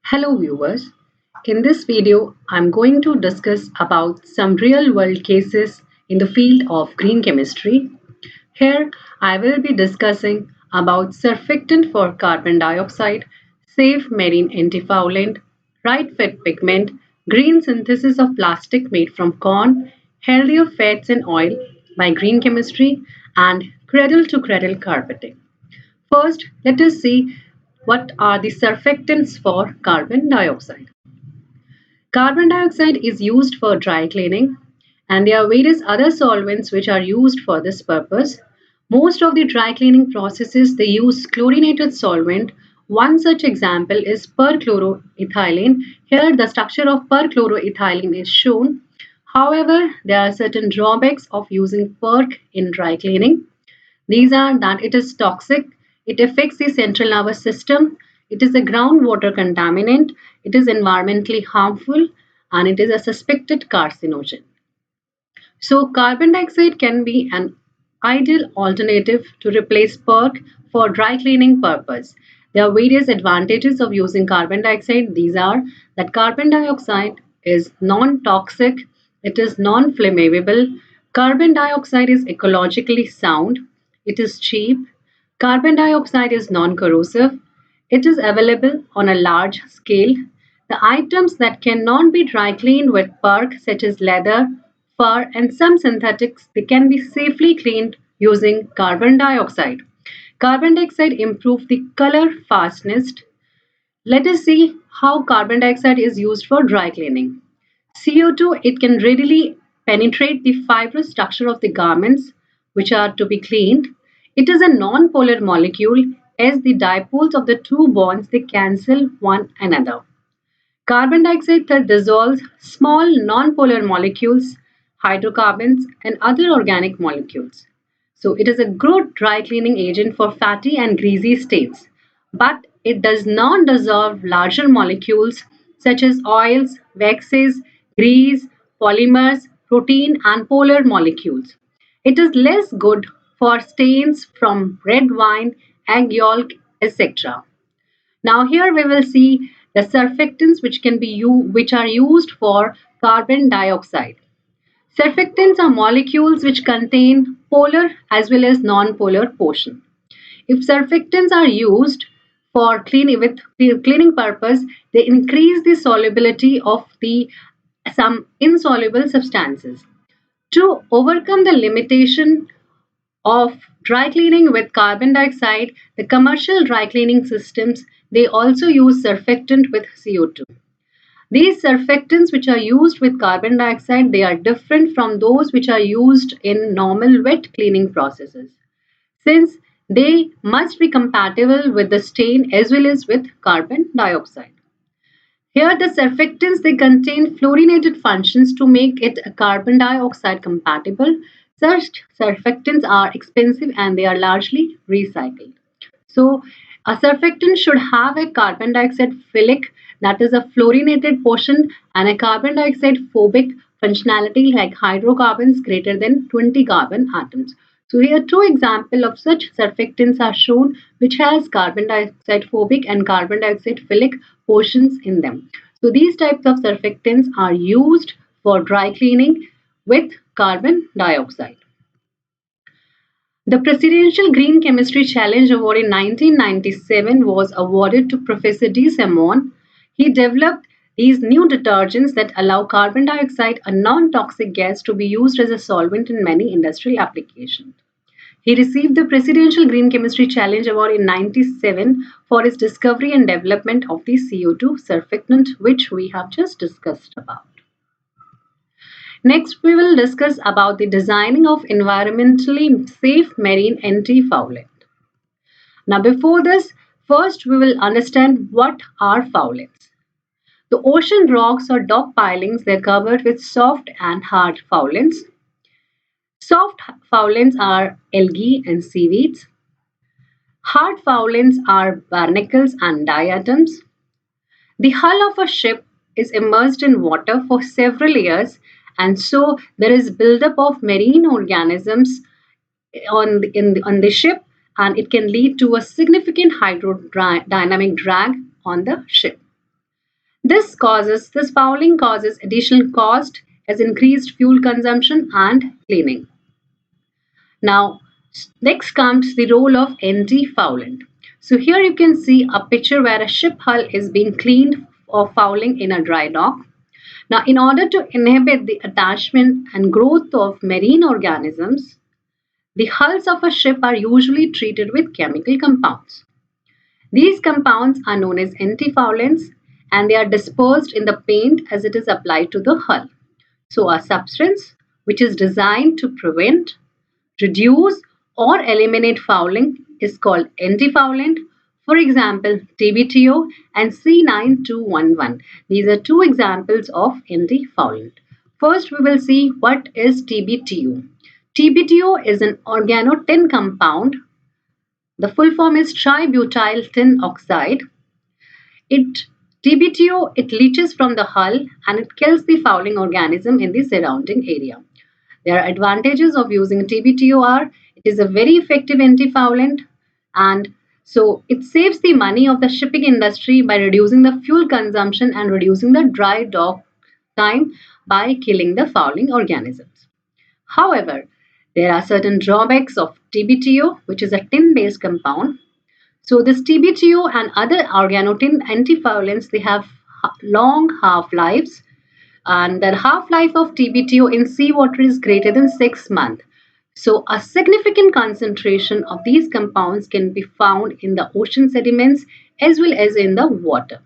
Hello viewers. In this video, I'm going to discuss about some real-world cases in the field of green chemistry. Here, I will be discussing about surfactant for carbon dioxide, safe marine antifoulant, right fit pigment, green synthesis of plastic made from corn, healthier fats and oil by green chemistry, and cradle-to-cradle carpeting. First, let us see what are the surfactants for carbon dioxide. Carbon dioxide is used for dry cleaning, and there are various other solvents which are used for this purpose. Most of the dry cleaning processes they use chlorinated solvent. One such example is perchloroethylene. Here the structure of perchloroethylene is shown. However, there are certain drawbacks of using perc in dry cleaning. These are that it is toxic, it affects the central nervous system, it is a groundwater contaminant, it is environmentally harmful, and it is a suspected carcinogen. So, carbon dioxide can be an ideal alternative to replace PERC for dry cleaning purpose. There are various advantages of using carbon dioxide. These are that carbon dioxide is non-toxic, it is non-flammable, carbon dioxide is ecologically sound, it is cheap, carbon dioxide is non-corrosive, it is available on a large scale. The items that cannot be dry cleaned with PERC, such as leather, fur, and some synthetics, they can be safely cleaned using carbon dioxide. Carbon dioxide improves the color fastest. Let us see how carbon dioxide is used for dry cleaning. CO2, it can readily penetrate the fibrous structure of the garments which are to be cleaned. It is a non-polar molecule as the dipoles of the two bonds they cancel one another. Carbon dioxide thus dissolves small non-polar molecules, hydrocarbons, and other organic molecules. So it is a good dry cleaning agent for fatty and greasy stains, but it does not dissolve larger molecules such as oils, waxes, grease, polymers, protein, and polar molecules. It is less good for stains from red wine, egg yolk, etc. Now here we will see the surfactants which are used for carbon dioxide. Surfactants are molecules which contain polar as well as non-polar portion. If surfactants are used for cleaning purpose, they increase the solubility of the some insoluble substances. To overcome the limitation of dry cleaning with carbon dioxide, the commercial dry cleaning systems they also use surfactant with CO2. These surfactants which are used with carbon dioxide they are different from those which are used in normal wet cleaning processes since they must be compatible with the stain as well as with carbon dioxide. Here the surfactants they contain fluorinated functions to make it carbon dioxide compatible. Such surfactants are expensive and they are largely recycled. So a surfactant should have a carbon dioxide philic that is a fluorinated portion and a carbon dioxide phobic functionality like hydrocarbons greater than 20 carbon atoms. So here two examples of such surfactants are shown which has carbon dioxide phobic and carbon dioxide philic portions in them. So these types of surfactants are used for dry cleaning with carbon dioxide. The Presidential Green Chemistry Challenge Award in 1997 was awarded to Professor D. Simon. He developed these new detergents that allow carbon dioxide, a non-toxic gas, to be used as a solvent in many industrial applications. He received the Presidential Green Chemistry Challenge Award in 1997 for his discovery and development of the CO2 surfactant, which we have just discussed about. Next, we will discuss about the designing of environmentally safe marine antifoulant. Now, before this, first we will understand what are foulants. The ocean rocks or dock pilings, they're covered with soft and hard foulants. Soft foulants are algae and seaweeds. Hard foulants are barnacles and diatoms. The hull of a ship is immersed in water for several years, and so there is buildup of marine organisms on the ship, and it can lead to a significant hydrodynamic drag on the ship. This fouling causes additional cost as increased fuel consumption and cleaning. Now, next comes the role of antifoulant. So here you can see a picture where a ship hull is being cleaned of fouling in a dry dock. Now, in order to inhibit the attachment and growth of marine organisms, the hulls of a ship are usually treated with chemical compounds. These compounds are known as antifoulants and they are dispersed in the paint as it is applied to the hull. So, a substance which is designed to prevent, reduce, or eliminate fouling is called antifoulant. For example, TBTO and C9211. These are two examples of antifoulant. First, we will see what is TBTO. TBTO is an organotin compound. The full form is tributyltin oxide. It TBTO it leaches from the hull and it kills the fouling organism in the surrounding area. There are advantages of using TBTO are it is a very effective antifoulant and so it saves the money of the shipping industry by reducing the fuel consumption and reducing the dry dock time by killing the fouling organisms. However, there are certain drawbacks of TBTO, which is a tin-based compound. So this TBTO and other organotin antifoulants, they have long half-lives and the half-life of TBTO in seawater is greater than 6 months. So a significant concentration of these compounds can be found in the ocean sediments as well as in the water.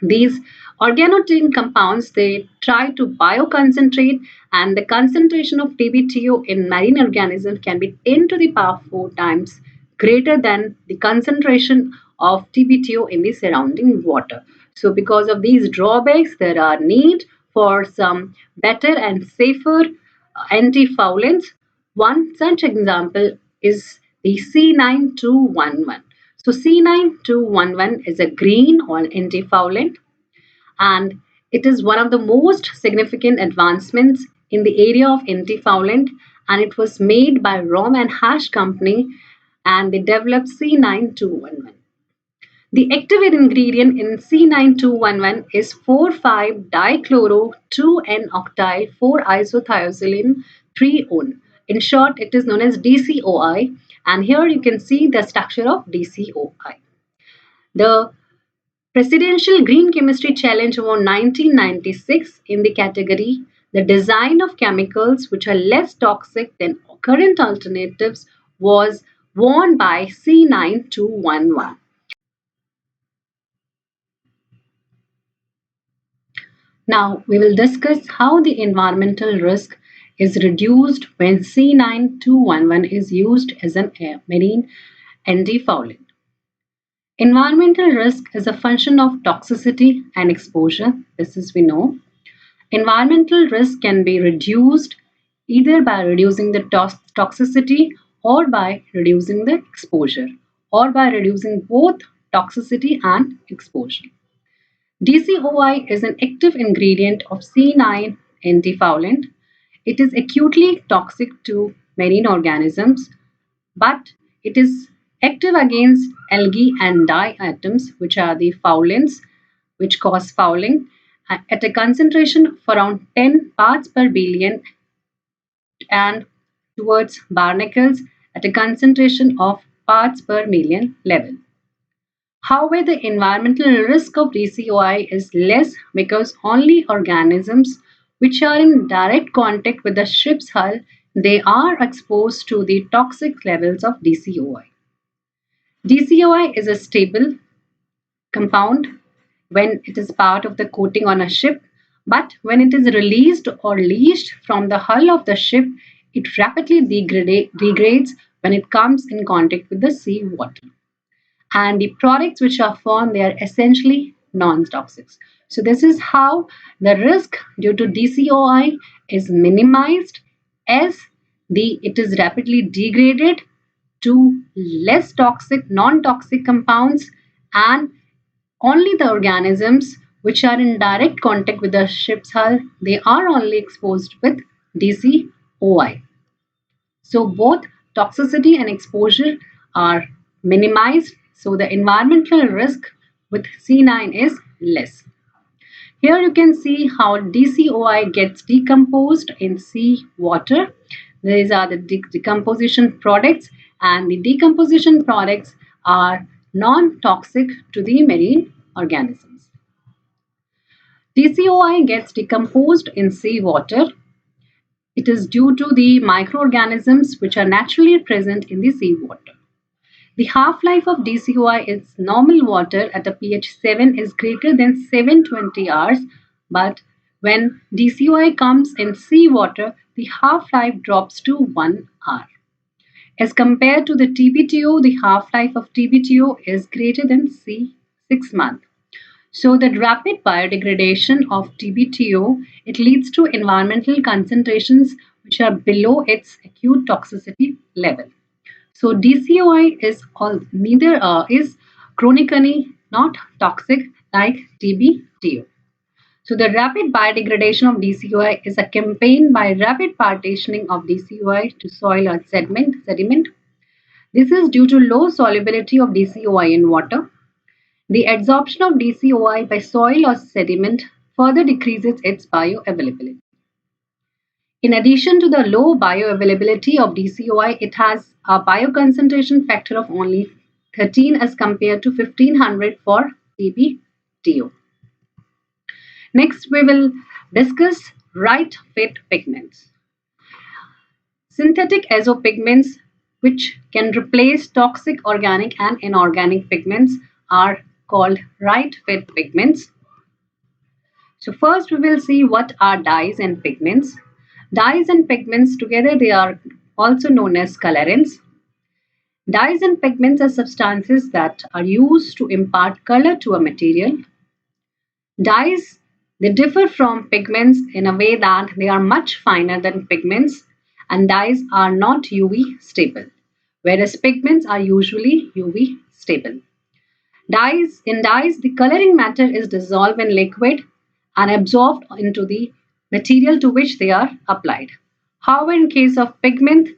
These organotin compounds they try to bioconcentrate and the concentration of TBTO in marine organisms can be 10 to the power 4 times greater than the concentration of TBTO in the surrounding water. So because of these drawbacks there are need for some better and safer antifoulants. One such example is the C9211. So C9211 is a green or antifoulant and it is one of the most significant advancements in the area of antifoulant and it was made by Rom and Hash company and they developed C9211. The active ingredient in C9211 is 4,5-dichloro-2-N-octyl 4-isothiazoline 3-one. In short, it is known as DCOI and here you can see the structure of DCOI. The Presidential Green Chemistry Challenge Award 1996 in the category The Design of Chemicals Which Are Less Toxic Than Current Alternatives was won by C9211. Now we will discuss how the environmental risk is reduced when C9211 is used as an marine antifoulant. Environmental risk is a function of toxicity and exposure. This is we know. Environmental risk can be reduced either by reducing the toxicity or by reducing the exposure or by reducing both toxicity and exposure. DCOI is an active ingredient of C9 antifoulant. It is acutely toxic to marine organisms, but it is active against algae and diatoms, which are the foulants, which cause fouling, at a concentration of around 10 parts per billion and towards barnacles at a concentration of parts per million level. However, the environmental risk of DCOI is less because only organisms which are in direct contact with the ship's hull, they are exposed to the toxic levels of DCOI. DCOI is a stable compound when it is part of the coating on a ship, but when it is released or leached from the hull of the ship, it rapidly degrades when it comes in contact with the sea water. And the products which are formed, they are essentially non-toxic. So this is how the risk due to DCOI is minimized as it is rapidly degraded to less toxic, non-toxic compounds and only the organisms which are in direct contact with the ship's hull, they are only exposed with DCOI. So both toxicity and exposure are minimized. So the environmental risk with C9 is less. Here you can see how DCOI gets decomposed in sea water. These are the decomposition products, and the decomposition products are non-toxic to the marine organisms. DCOI gets decomposed in seawater. It is due to the microorganisms which are naturally present in the seawater. The half-life of DCOI in normal water at a pH 7 is greater than 720 hours, but when DCOI comes in seawater, the half-life drops to 1 hour. As compared to the TBTO, the half-life of TBTO is greater than 6 months. So the rapid biodegradation of TBTO, it leads to environmental concentrations which are below its acute toxicity level. So DCOI is chronically not toxic like TBTO. So the rapid biodegradation of DCOI is a campaign by rapid partitioning of DCOI to soil or sediment. This is due to low solubility of DCOI in water. The adsorption of DCOI by soil or sediment further decreases its bioavailability. In addition to the low bioavailability of DCOI, it has a bioconcentration factor of only 13 as compared to 1500 for TBTO. Next, we will discuss right fit pigments. Synthetic azopigments, which can replace toxic organic and inorganic pigments, are called right fit pigments. So first we will see what are dyes and pigments. Dyes and pigments together, they are also known as colorants. Dyes and pigments are substances that are used to impart color to a material. Dyes, they differ from pigments in a way that they are much finer than pigments, and dyes are not UV stable, whereas pigments are usually UV stable. In dyes, the coloring matter is dissolved in liquid and absorbed into the material to which they are applied. However, in case of pigment,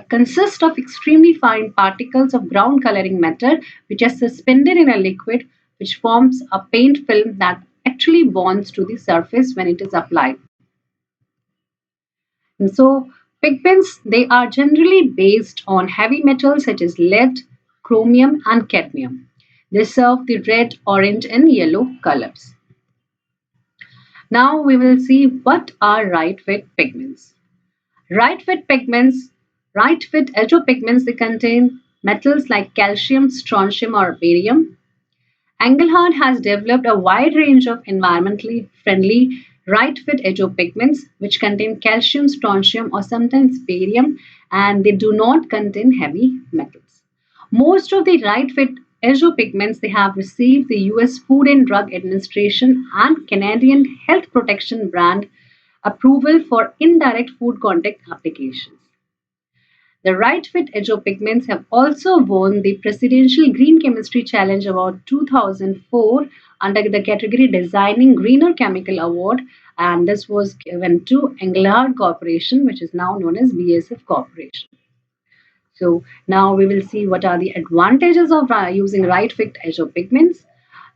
consist of extremely fine particles of ground coloring matter which are suspended in a liquid, which forms a paint film that actually bonds to the surface when it is applied. And so pigments, they are generally based on heavy metals such as lead, chromium and cadmium. They serve the red, orange and yellow colors. Now we will see what are right fit pigments. Right fit azopigments, they contain metals like calcium, strontium or barium. Engelhard has developed a wide range of environmentally friendly right fit azopigments which contain calcium, strontium or sometimes barium, and they do not contain heavy metals. Most of the right fit azopigments, they have received the US Food and Drug Administration and Canadian Health Protection brand approval for indirect food contact applications. The right fit azopigments have also won the Presidential Green Chemistry Challenge about 2004 under the category Designing Greener Chemical Award, and this was given to Engelhard Corporation, which is now known as BASF Corporation. So now we will see what are the advantages of using right fit azopigments.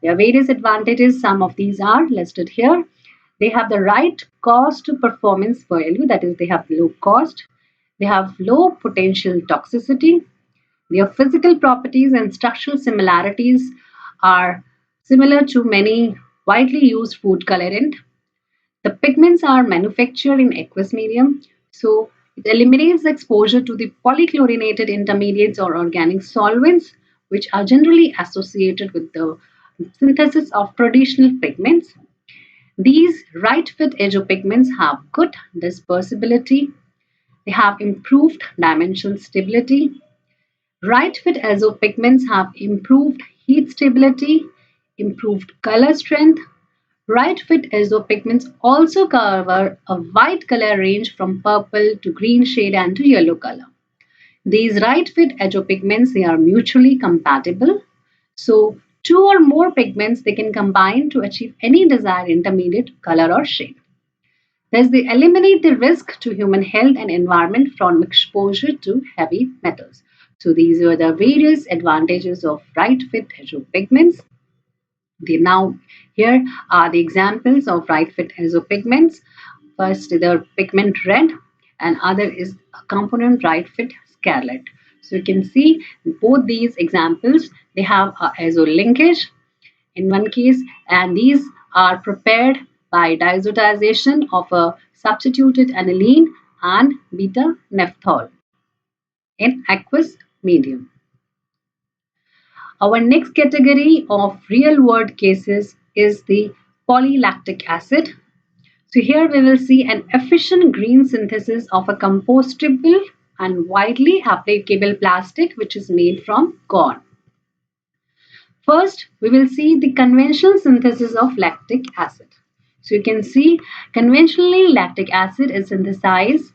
There are various advantages. Some of these are listed here. They have the right cost to performance value, that is, they have low cost. They have low potential toxicity. Their physical properties and structural similarities are similar to many widely used food colorant. The pigments are manufactured in aqueous medium, so it eliminates the exposure to the polychlorinated intermediates or organic solvents, which are generally associated with the synthesis of traditional pigments. These right fit azopigments have good dispersibility. They have improved dimensional stability. Right fit azopigments have improved heat stability, improved color strength. Right fit azopigments also cover a wide color range from purple to green shade and to yellow color. These right fit azopigments, they are mutually compatible. So two or more pigments, they can combine to achieve any desired intermediate color or shade. Thus, they eliminate the risk to human health and environment from exposure to heavy metals. So these are the various advantages of right fit azopigments. Now here are the examples of right fit isopigments. First, the pigment red, and other is a component right fit scarlet. So you can see both these examples, they have a azo linkage in one case, and these are prepared by diazotization of a substituted aniline and beta naphthol in aqueous medium. Our next category of real world cases is the polylactic acid. So here we will see an efficient green synthesis of a compostable and widely applicable plastic which is made from corn. First, we will see the conventional synthesis of lactic acid. So you can see conventionally lactic acid is synthesized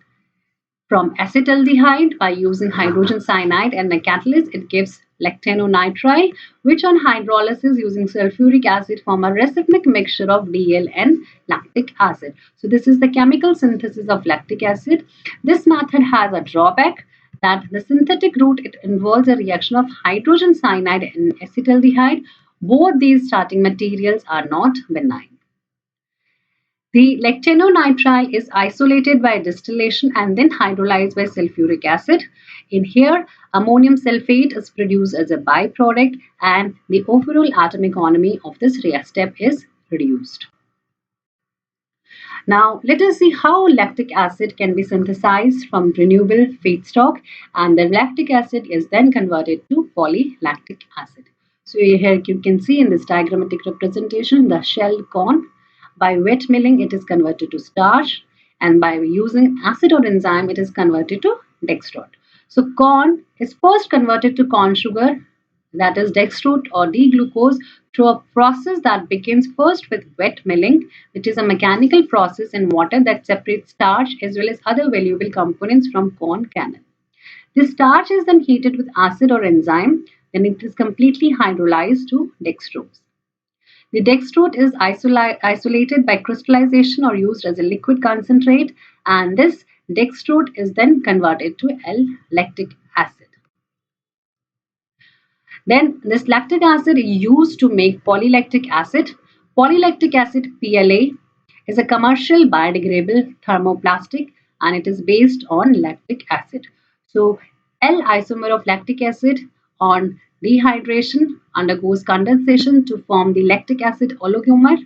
from acetaldehyde by using hydrogen cyanide and a catalyst. It gives lactanonitrile, which on hydrolysis using sulfuric acid form a racemic mixture of DL and lactic acid. So this is the chemical synthesis of lactic acid. This method has a drawback that the synthetic route, it involves a reaction of hydrogen cyanide and acetaldehyde. Both these starting materials are not benign. The lactanonitrile is isolated by distillation and then hydrolyzed by sulfuric acid. In here, ammonium sulfate is produced as a byproduct and the overall atomic economy of this step is reduced. Now, let us see how lactic acid can be synthesized from renewable feedstock, and the lactic acid is then converted to polylactic acid. So here you can see in this diagrammatic representation the shelled corn. By wet milling, it is converted to starch, and by using acid or enzyme, it is converted to dextrose. So corn is first converted to corn sugar, that is dextrose or D-glucose, through a process that begins first with wet milling, which is a mechanical process in water that separates starch as well as other valuable components from corn kernel. This starch is then heated with acid or enzyme, then it is completely hydrolyzed to dextrose. The dextrose is isolated by crystallization or used as a liquid concentrate, and this dextrose is then converted to L-lactic acid. Then this lactic acid is used to make polylactic acid. Polylactic acid PLA is a commercial biodegradable thermoplastic and it is based on lactic acid. So L isomer of lactic acid on dehydration undergoes condensation to form the lactic acid oligomer,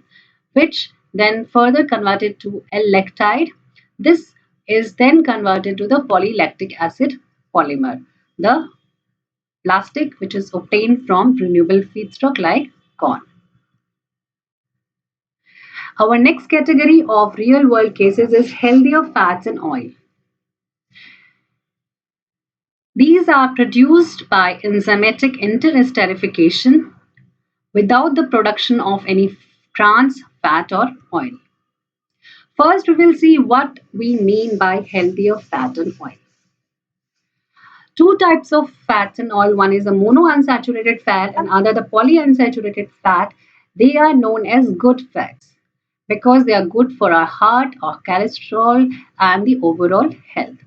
which then further converted to L-lactide. This is then converted to the polylactic acid polymer. The plastic which is obtained from renewable feedstock like corn. Our next category of real world cases is healthier fats and oil. These are produced by enzymatic inter-esterification without the production of any trans fat or oil. First, we will see what we mean by healthier fat and oil. Two types of fats and oil. One is a monounsaturated fat and other the polyunsaturated fat. They are known as good fats because they are good for our heart, our cholesterol, and the overall health.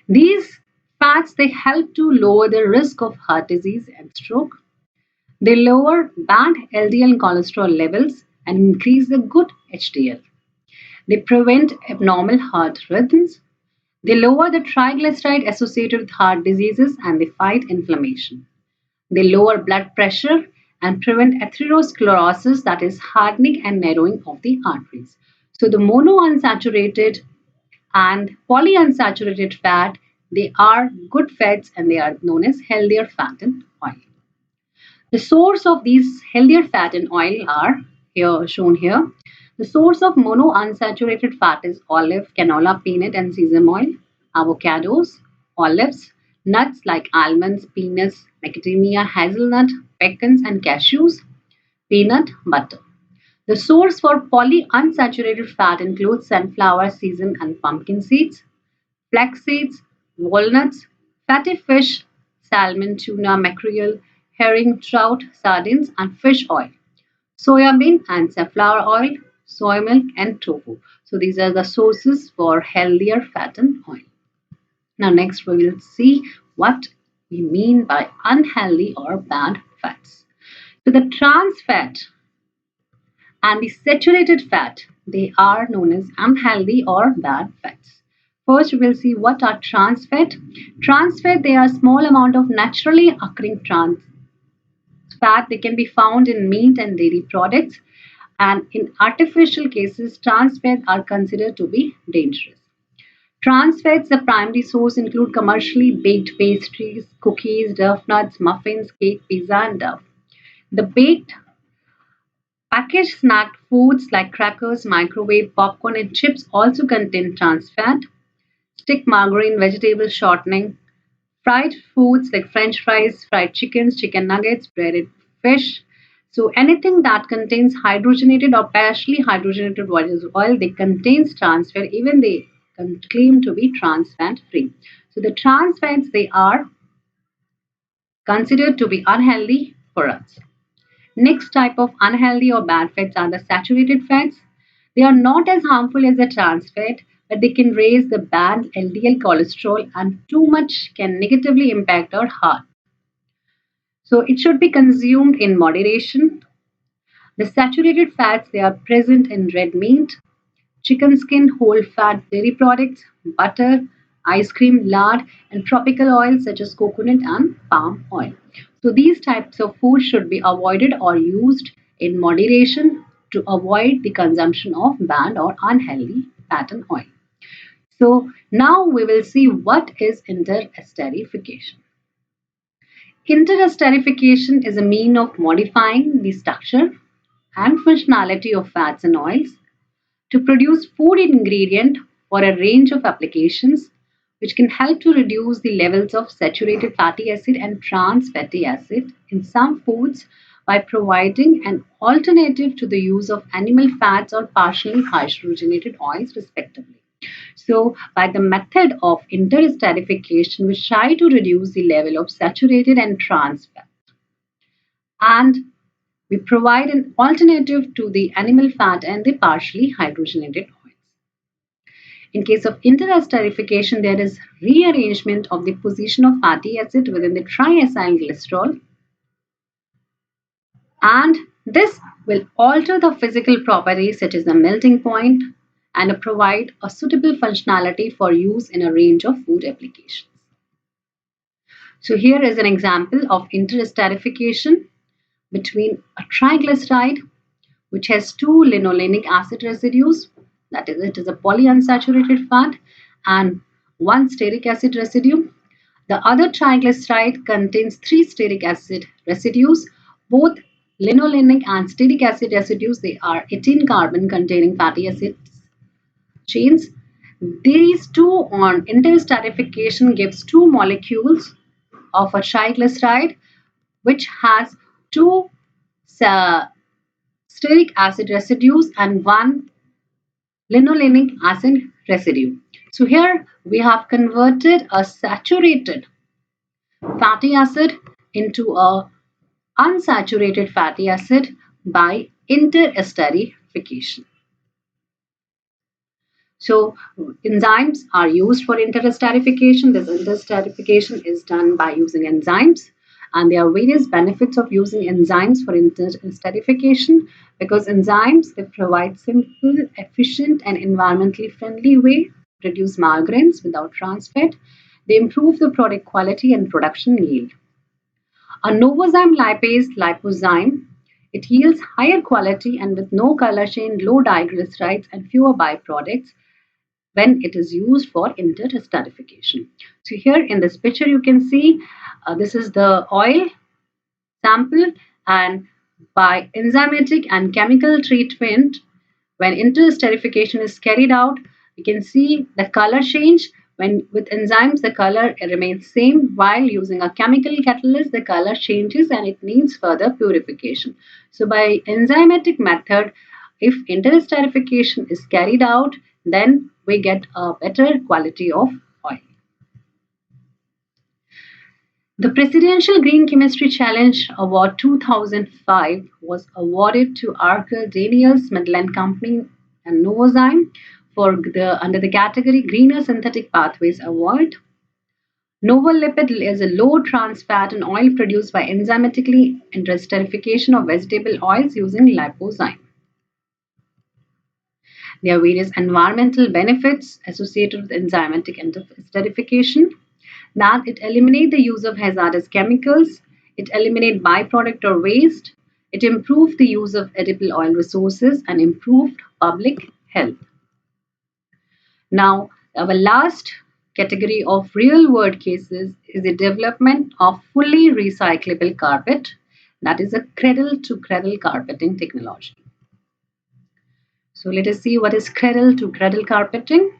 These fats, they help to lower the risk of heart disease and stroke. They lower bad LDL and cholesterol levels and increase the good HDL. They prevent abnormal heart rhythms. They lower the triglyceride associated with heart diseases and they fight inflammation. They lower blood pressure and prevent atherosclerosis, that is hardening and narrowing of the arteries. So the monounsaturated and polyunsaturated fat, they are good fats and they are known as healthier fat and oil. The source of these healthier fat and oil are here shown here. The source of monounsaturated fat is olive, canola, peanut, and sesame oil, avocados, olives, nuts like almonds, peanuts, macadamia, hazelnut, pecans, and cashews, peanut butter. The source for polyunsaturated fat includes sunflower, sesame, and pumpkin seeds, flax seeds, walnuts, fatty fish, salmon, tuna, mackerel, herring, trout, sardines, and fish oil, soya bean and safflower oil, soy milk, and tofu. So these are the sources for healthier fat and oil. Now next we will see what we mean by unhealthy or bad fats. So the trans fat and the saturated fat, they are known as unhealthy or bad fats. First, we will see what are trans fat. Trans fat, they are small amount of naturally occurring trans fat. They can be found in meat and dairy products, and in artificial cases, trans fats are considered to be dangerous. Trans fats, the primary source include commercially baked pastries, cookies, duff nuts, muffins, cake, pizza, and duff. The baked packaged snack foods like crackers, microwave, popcorn, and chips also contain trans fat. Stick margarine, vegetable shortening, fried foods like french fries, fried chickens, chicken nuggets, breaded fish. So anything that contains hydrogenated or partially hydrogenated oil, they contains trans fat, even they claim to be trans fat free. So the trans fats, they are considered to be unhealthy for us. Next type of unhealthy or bad fats are the saturated fats. They are not as harmful as the trans fat, but they can raise the bad LDL cholesterol, and too much can negatively impact our heart. So it should be consumed in moderation. The saturated fats, they are present in red meat, chicken skin, whole fat dairy products, butter, ice cream, lard, and tropical oils such as coconut and palm oil. So these types of food should be avoided or used in moderation to avoid the consumption of bad or unhealthy fat and oil. So now we will see what is interesterification. Inter-esterification is a mean of modifying the structure and functionality of fats and oils to produce food ingredient for a range of applications, which can help to reduce the levels of saturated fatty acid and trans fatty acid in some foods by providing an alternative to the use of animal fats or partially hydrogenated oils respectively. So by the method of interesterification, we try to reduce the level of saturated and trans fat, and we provide an alternative to the animal fat and the partially hydrogenated oils. In case of interesterification, there is rearrangement of the position of fatty acid within the triacyl glycerol, and this will alter the physical properties such as the melting point and provide a suitable functionality for use in a range of food applications. So here is an example of interesterification between a triglyceride which has two linolenic acid residues, that is, it is a polyunsaturated fat, and one stearic acid residue. The other triglyceride contains three stearic acid residues. Both linolenic and stearic acid residues, they are 18 carbon containing fatty acid chains. These two on interesterification gives two molecules of a triglyceride which has two stearic acid residues and one linolenic acid residue. So here we have converted a saturated fatty acid into a unsaturated fatty acid by interesterification. So enzymes are used for interesterification. This interesterification is done by using enzymes, and there are various benefits of using enzymes for interesterification because enzymes, they provide simple, efficient, and environmentally friendly way to reduce margarines without trans fat. They improve the product quality and production yield. A novozyme lipase lipozyme, it yields higher quality and with no color chain, low diglycerides, and fewer byproducts when it is used for interesterification. So here in this picture you can see this is the oil sample, and by enzymatic and chemical treatment, when interesterification is carried out, you can see the color change. When with enzymes the color remains same, while using a chemical catalyst the color changes and it needs further purification. So by enzymatic method, if interesterification is carried out, then we get a better quality of oil. The Presidential Green Chemistry Challenge Award 2005 was awarded to Archer Daniels Midland Company and Novozyme for under the category Greener Synthetic Pathways Award. Novel lipid is a low trans fat and oil produced by enzymatically interesterification of vegetable oils using lipozyme. There are various environmental benefits associated with enzymatic interesterification. That it eliminates the use of hazardous chemicals, it eliminates byproduct or waste, it improves the use of edible oil resources and improved public health. Now, our last category of real world cases is the development of fully recyclable carpet, that is a cradle to cradle carpeting technology. So let us see what is cradle to cradle carpeting.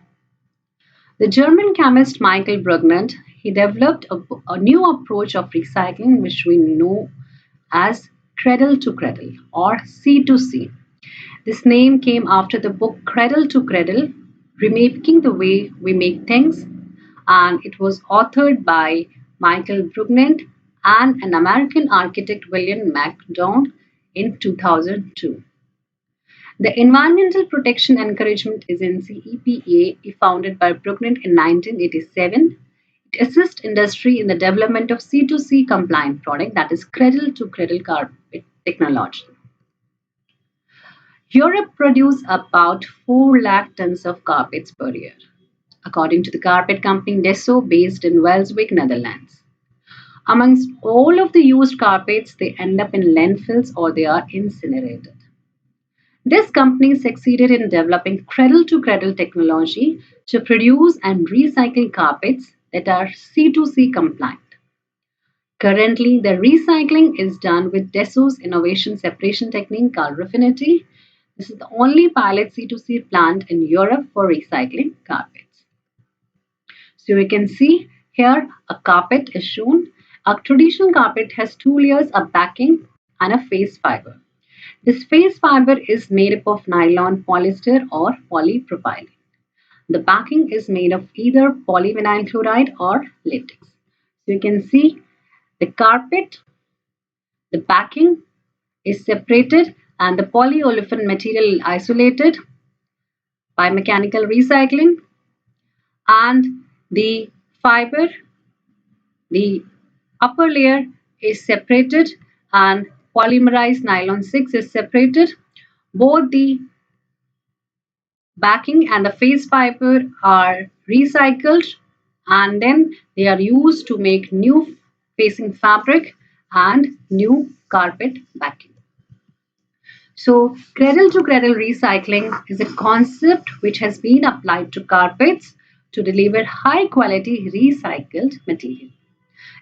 The German chemist Michael Brugmann, he developed a new approach of recycling which we know as cradle to cradle or C2C. This name came after the book Cradle to Cradle, Remaking the Way We Make Things, and it was authored by Michael Brugmann and an American architect William McDonough in 2002. The Environmental Protection Encouragement Agency (EPA), founded by Brugmann in 1987, it assists industry in the development of C2C compliant product, that is cradle to cradle carpet technology. Europe produces about 4 lakh tons of carpets per year, according to the carpet company TBTO based in Welswick, Netherlands. Amongst all of the used carpets, they end up in landfills or they are incinerated. This company succeeded in developing cradle-to-cradle technology to produce and recycle carpets that are C2C compliant. Currently, the recycling is done with TBTO's innovation separation technique called Refinity. This is the only pilot C2C plant in Europe for recycling carpets. So you can see here a carpet is shown. A traditional carpet has 2 layers, a backing and a face fiber. This face fiber is made up of nylon, polyester or polypropylene. The backing is made of either polyvinyl chloride or latex. So you can see the carpet, the backing is separated and the polyolefin material isolated by mechanical recycling, and the fiber, the upper layer is separated and polymerized nylon 6 is separated. Both the backing and the face fiber are recycled and then they are used to make new facing fabric and new carpet backing. So cradle to cradle recycling is a concept which has been applied to carpets to deliver high quality recycled material.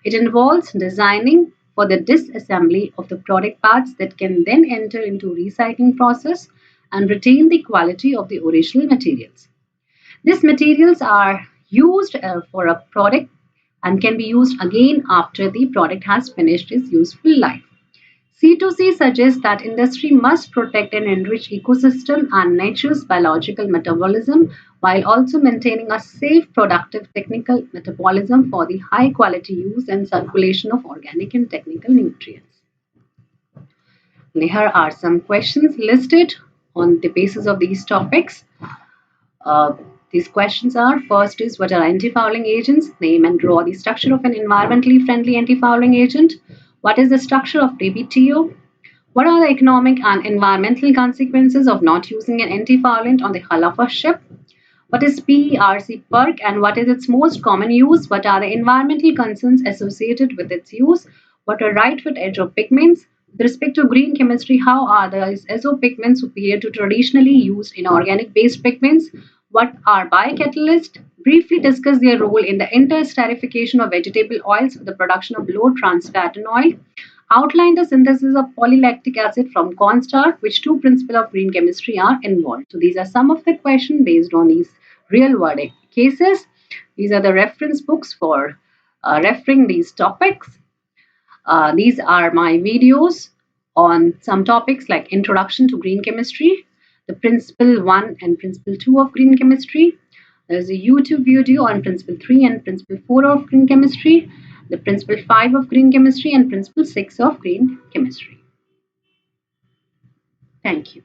It involves designing for the disassembly of the product parts that can then enter into recycling process and retain the quality of the original materials. These materials are used for a product and can be used again after the product has finished its useful life. C2C suggests that industry must protect and enrich ecosystem and nature's biological metabolism while also maintaining a safe, productive technical metabolism for the high quality use and circulation of organic and technical nutrients. Here are some questions listed on the basis of these topics. Uh, these questions are: first is, what are antifouling agents? Name and draw the structure of an environmentally friendly antifouling agent. What is the structure of TBTO? What are the economic and environmental consequences of not using an antifoulant on the hull of a ship? What is PERC PERC and what is its most common use? What are the environmental concerns associated with its use? What are right fit azo pigments? With respect to green chemistry, how are the azo pigments superior to traditionally used inorganic based pigments? What are biocatalysts? Briefly discuss their role in the inter-esterification of vegetable oils for the production of low trans fat and oil. Outline the synthesis of polylactic acid from cornstarch, which two principles of green chemistry are involved. So these are some of the questions based on these real world cases. These are the reference books for referring these topics. These are my videos on some topics like Introduction to Green Chemistry, the Principle 1 and Principle 2 of Green Chemistry. There's a YouTube video on Principle 3 and Principle 4 of Green Chemistry, the Principle 5 of Green Chemistry and Principle 6 of Green Chemistry. Thank you.